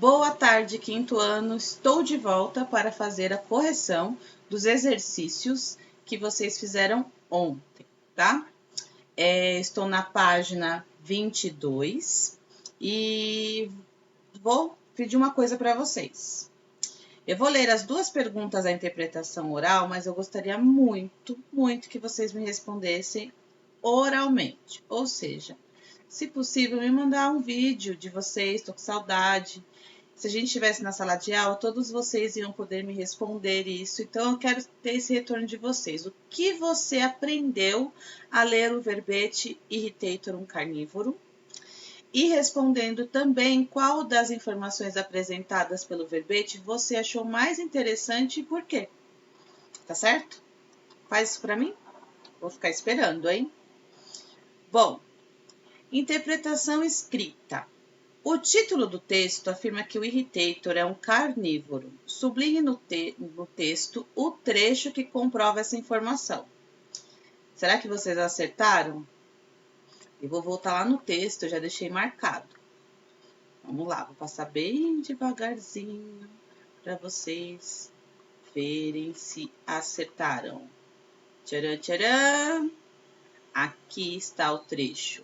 Boa tarde, quinto ano. Estou de volta para fazer a correção dos exercícios que vocês fizeram ontem, tá? Estou na página 22 e vou pedir uma coisa para vocês. Eu vou ler as duas perguntas da interpretação oral, mas eu gostaria muito que vocês me respondessem oralmente. Ou seja, se possível, me mandar um vídeo de vocês, estou com saudade. Se a gente estivesse na sala de aula, todos vocês iam poder me responder isso. Então, eu quero ter esse retorno de vocês. O que você aprendeu a ler o verbete irritatorum carnívoro? E respondendo também qual das informações apresentadas pelo verbete você achou mais interessante e por quê. Tá certo? Faz isso para mim? Vou ficar esperando, hein? Bom, interpretação escrita. O título do texto afirma que o irritator é um carnívoro. Sublinhe no texto o trecho que comprova essa informação. Será que vocês acertaram? Eu vou voltar lá no texto, eu já deixei marcado. Vamos lá, vou passar bem devagarzinho para vocês verem se acertaram. Tcharam, tcharam! Aqui está o trecho.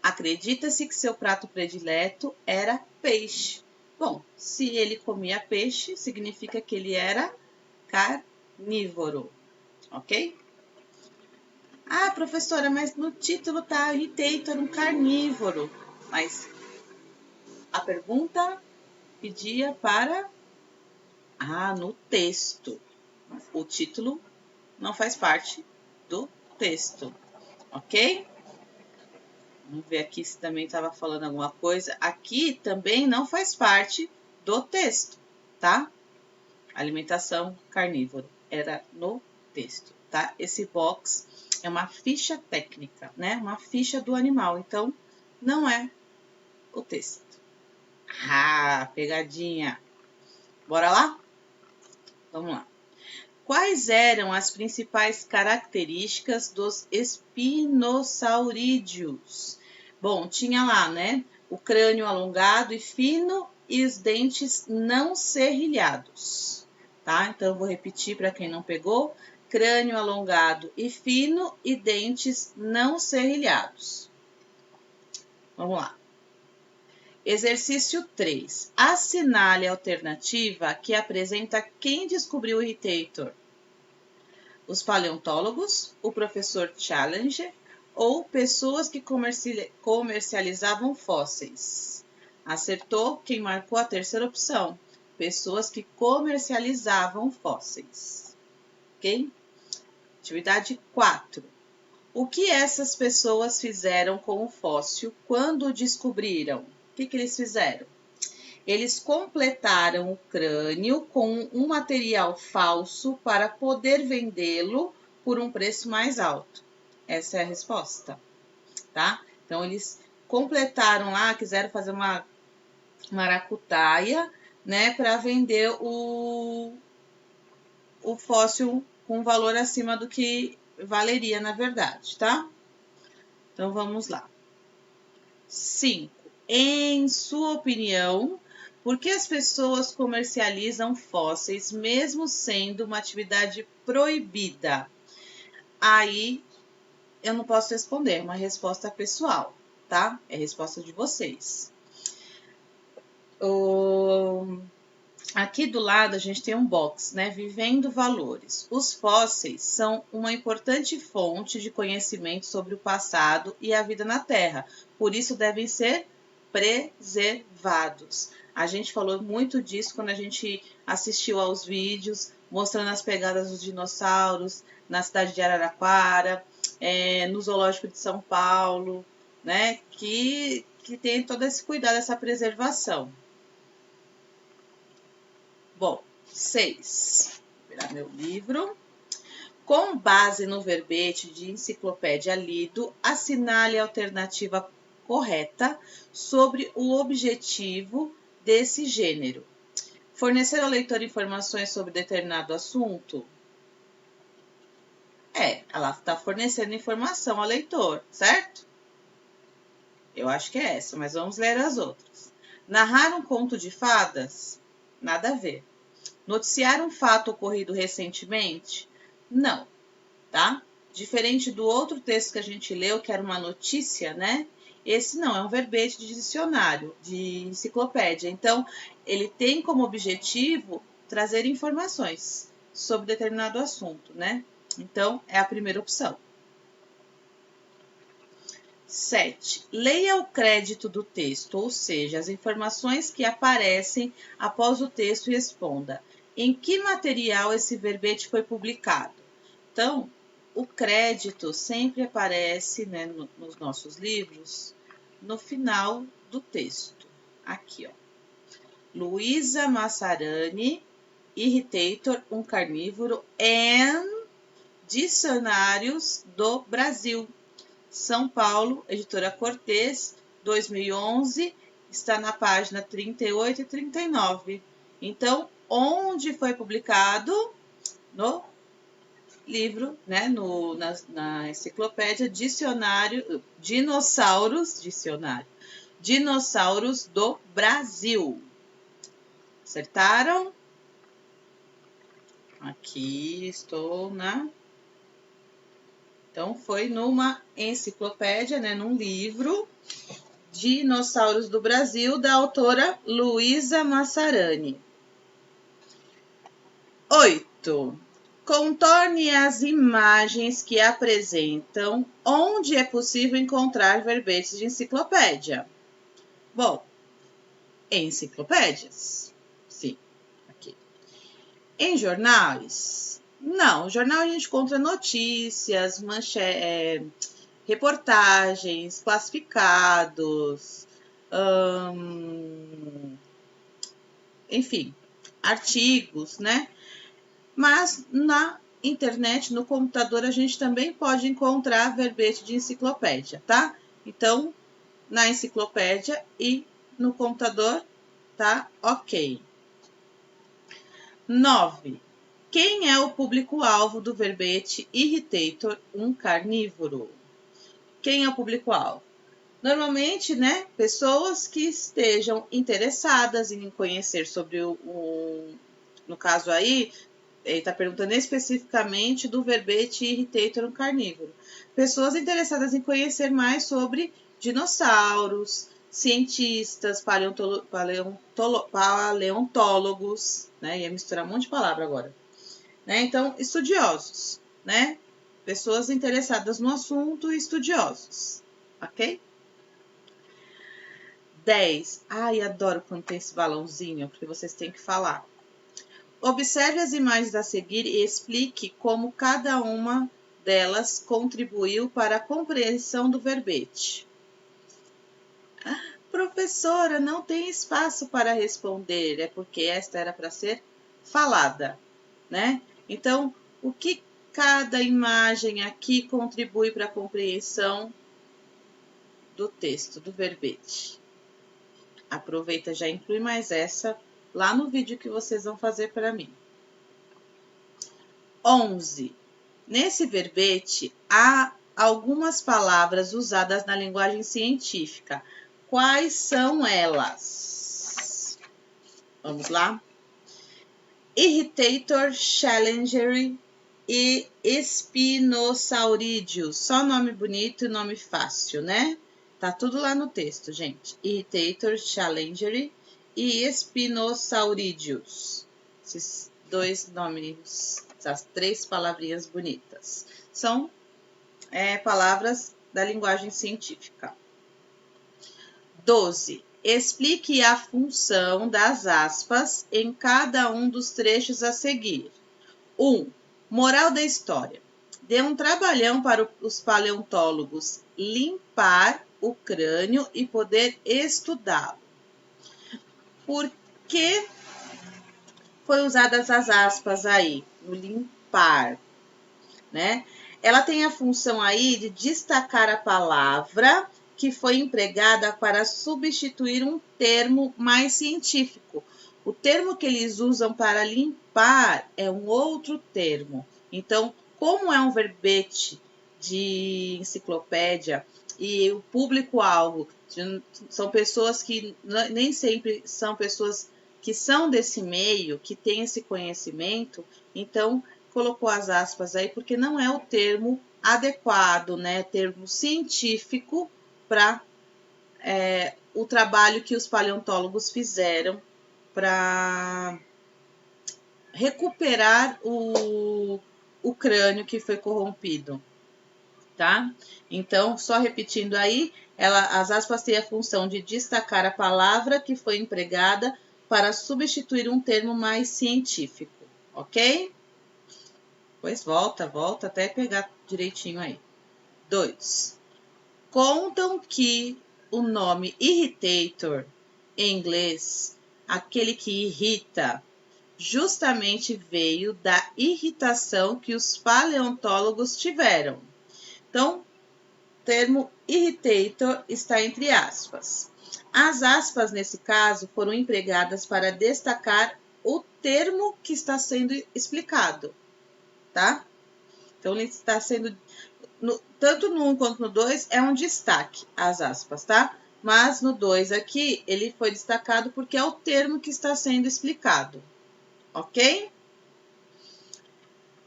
Acredita-se que seu prato predileto era peixe. Bom, se ele comia peixe, significa que ele era carnívoro, ok? Ah, professora, mas no título tá irritator, um carnívoro. Mas a pergunta pedia para... no texto. O título não faz parte do texto, ok? Vamos ver aqui se também estava falando alguma coisa. Aqui também não faz parte do texto, tá? Alimentação carnívora. Era no texto, tá? Esse box é uma ficha técnica, né? Uma ficha do animal. Então, não é o texto. Pegadinha. Bora lá? Vamos lá. Quais eram as principais características dos espinosaurídeos? Bom, tinha lá, né? O crânio alongado e fino e os dentes não serrilhados, tá? Então, eu vou repetir para quem não pegou. Crânio alongado e fino e dentes não serrilhados. Vamos lá. Exercício 3. Assinale a alternativa que apresenta quem descobriu o irritator. Os paleontólogos, o professor Challenger ou pessoas que comercializavam fósseis. Acertou quem marcou a terceira opção, pessoas que comercializavam fósseis. Ok? Atividade 4. O que essas pessoas fizeram com o fóssil quando o descobriram? O que eles fizeram? Eles completaram o crânio com um material falso para poder vendê-lo por um preço mais alto. Essa é a resposta, tá? Então, eles completaram lá, quiseram fazer uma maracutaia, né, para vender o fóssil com valor acima do que valeria, na verdade, tá? Então, vamos lá. 5. Em sua opinião, por que as pessoas comercializam fósseis mesmo sendo uma atividade proibida? Aí eu não posso responder, é uma resposta pessoal, tá? É a resposta de vocês. Aqui do lado a gente tem um box, né? Vivendo valores. Os fósseis são uma importante fonte de conhecimento sobre o passado e a vida na Terra, por isso devem ser preservados. A gente falou muito disso quando a gente assistiu aos vídeos mostrando as pegadas dos dinossauros na cidade de Araraquara, no Zoológico de São Paulo, né? Que tem todo esse cuidado, essa preservação. Bom, 6. Vou virar meu livro. Com base no verbete de enciclopédia lido, assinale a alternativa correta sobre o objetivo desse gênero. Fornecer ao leitor informações sobre determinado assunto? Ela está fornecendo informação ao leitor, certo? Eu acho que é essa, mas vamos ler as outras. Narrar um conto de fadas? Nada a ver. Noticiar um fato ocorrido recentemente? Não, tá? Diferente do outro texto que a gente leu, que era uma notícia, né? Esse não, é um verbete de dicionário, de enciclopédia. Então, ele tem como objetivo trazer informações sobre determinado assunto, né? Então, é a primeira opção. 7. Leia o crédito do texto, ou seja, as informações que aparecem após o texto e responda: em que material esse verbete foi publicado? Então, o crédito sempre aparece, né, nos nossos livros, no final do texto. Aqui, ó. Luísa Massarani, Irritator, um carnívoro, and Dicionários do Brasil. São Paulo, Editora Cortez, 2011, está na página 38 e 39. Então, onde foi publicado? No livro, né, na enciclopédia Dinossauros do Brasil. Acertaram? Aqui estou na... Então, foi numa enciclopédia, né, num livro, Dinossauros do Brasil, da autora Luísa Massarani. 8. Contorne as imagens que apresentam onde é possível encontrar verbetes de enciclopédia. Bom, enciclopédias, sim, aqui. Em jornais? Não, jornal a gente encontra notícias, reportagens, classificados, enfim, artigos, né? Mas na internet, no computador, a gente também pode encontrar verbete de enciclopédia, tá? Então, na enciclopédia e no computador, tá? Ok. 9. Quem é o público-alvo do verbete Irritator, um carnívoro? Quem é o público-alvo? Normalmente, né, pessoas que estejam interessadas em conhecer sobre no caso aí, ele está perguntando especificamente do verbete Irritator, um carnívoro. Pessoas interessadas em conhecer mais sobre dinossauros, cientistas, paleontólogos, né? Ia misturar um monte de palavra agora. Né? Então, estudiosos, né? Pessoas interessadas no assunto e estudiosos, ok? 10. Ai, adoro quando tem esse balãozinho, porque vocês têm que falar. Observe as imagens a seguir e explique como cada uma delas contribuiu para a compreensão do verbete. Professora, não tem espaço para responder, é porque esta era para ser falada, né? Então, o que cada imagem aqui contribui para a compreensão do texto, do verbete? Aproveita, já inclui mais essa lá no vídeo que vocês vão fazer para mim. 11. Nesse verbete, há algumas palavras usadas na linguagem científica. Quais são elas? Vamos lá? Irritator, Challenger e Spinosaurídeos. Só nome bonito e nome fácil, né? Tá tudo lá no texto, gente. Irritator, Challenger e Spinosaurídeos. Esses dois nomes, essas três palavrinhas bonitas. São palavras da linguagem científica. 12. Explique a função das aspas em cada um dos trechos a seguir. 1. Moral da história. Dê um trabalhão para os paleontólogos limpar o crânio e poder estudá-lo. Por que foi usadas as aspas aí, no limpar, né? Ela tem a função aí de destacar a palavra que foi empregada para substituir um termo mais científico. O termo que eles usam para limpar é um outro termo. Então, como é um verbete de enciclopédia e o público-alvo são pessoas que nem sempre são pessoas que são desse meio, que têm esse conhecimento, então colocou as aspas aí porque não é o termo adequado, né? Termo científico para o trabalho que os paleontólogos fizeram para recuperar o crânio que foi corrompido, tá? Então, só repetindo aí, as aspas têm a função de destacar a palavra que foi empregada para substituir um termo mais científico, ok? Pois volta até pegar direitinho aí. 2. Contam que o nome irritator, em inglês, aquele que irrita, justamente veio da irritação que os paleontólogos tiveram. Então, o termo irritator está entre aspas. As aspas, nesse caso, foram empregadas para destacar o termo que está sendo explicado, tá? Então, ele está sendo, tanto no 1 quanto no 2, é um destaque, as aspas, tá? Mas no 2 aqui, ele foi destacado porque é o termo que está sendo explicado, ok?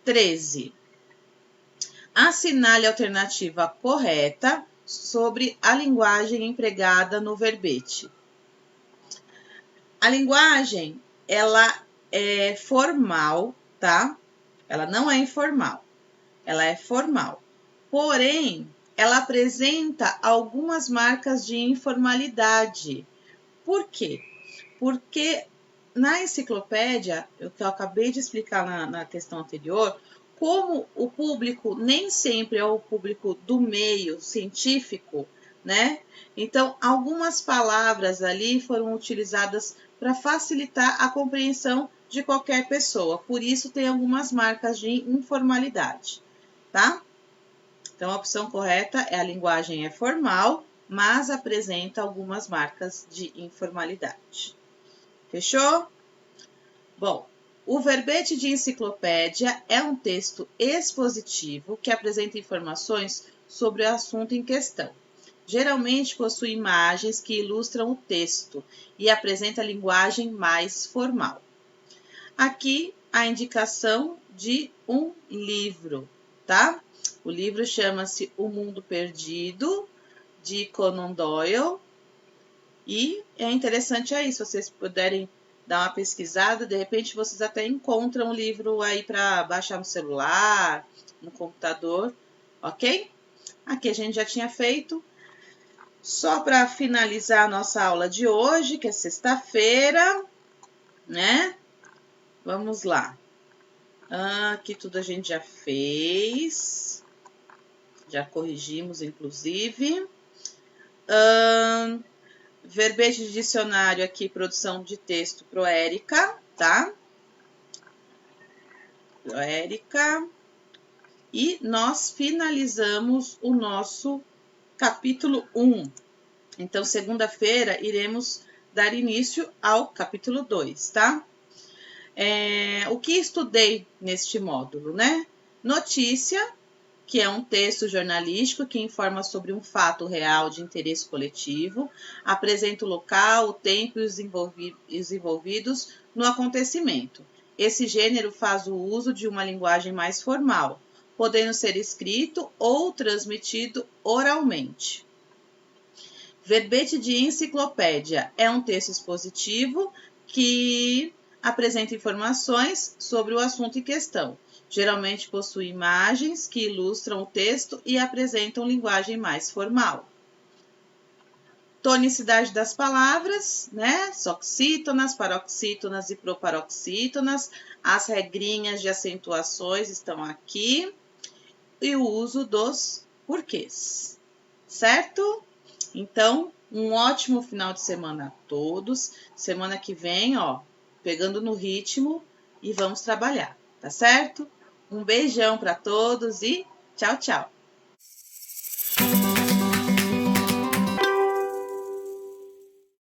13. Assinale a alternativa correta sobre a linguagem empregada no verbete. A linguagem, ela é formal, tá? Ela não é informal, ela é formal. Porém, ela apresenta algumas marcas de informalidade. Por quê? Porque na enciclopédia, o que eu acabei de explicar na questão anterior, como o público nem sempre é o público do meio científico, né? Então, algumas palavras ali foram utilizadas para facilitar a compreensão de qualquer pessoa. Por isso, tem algumas marcas de informalidade, tá? Então, a opção correta é a linguagem é formal, mas apresenta algumas marcas de informalidade. Fechou? Bom, o verbete de enciclopédia é um texto expositivo que apresenta informações sobre o assunto em questão. Geralmente possui imagens que ilustram o texto e apresenta linguagem mais formal. Aqui a indicação de um livro, tá? O livro chama-se O Mundo Perdido, de Conan Doyle. E é interessante aí, se vocês puderem dar uma pesquisada, de repente vocês até encontram o livro aí para baixar no celular, no computador, ok? Aqui a gente já tinha feito. Só para finalizar a nossa aula de hoje, que é sexta-feira, né? Vamos lá. Aqui tudo a gente já fez. Já corrigimos, inclusive. Verbete de dicionário aqui, produção de texto pro Érica, tá? Pro Érica. E nós finalizamos o nosso capítulo 1. Então, segunda-feira, iremos dar início ao capítulo 2, tá? O que estudei neste módulo, né? Notícia, que é um texto jornalístico que informa sobre um fato real de interesse coletivo, apresenta o local, o tempo e os envolvidos no acontecimento. Esse gênero faz o uso de uma linguagem mais formal, podendo ser escrito ou transmitido oralmente. Verbete de enciclopédia é um texto expositivo que apresenta informações sobre o assunto em questão. Geralmente possui imagens que ilustram o texto e apresentam linguagem mais formal. Tonicidade das palavras, né? Soxítonas, paroxítonas e proparoxítonas. As regrinhas de acentuações estão aqui. E o uso dos porquês, certo? Então, um ótimo final de semana a todos. Semana que vem, ó, pegando no ritmo e vamos trabalhar, tá certo? Um beijão para todos e tchau, tchau!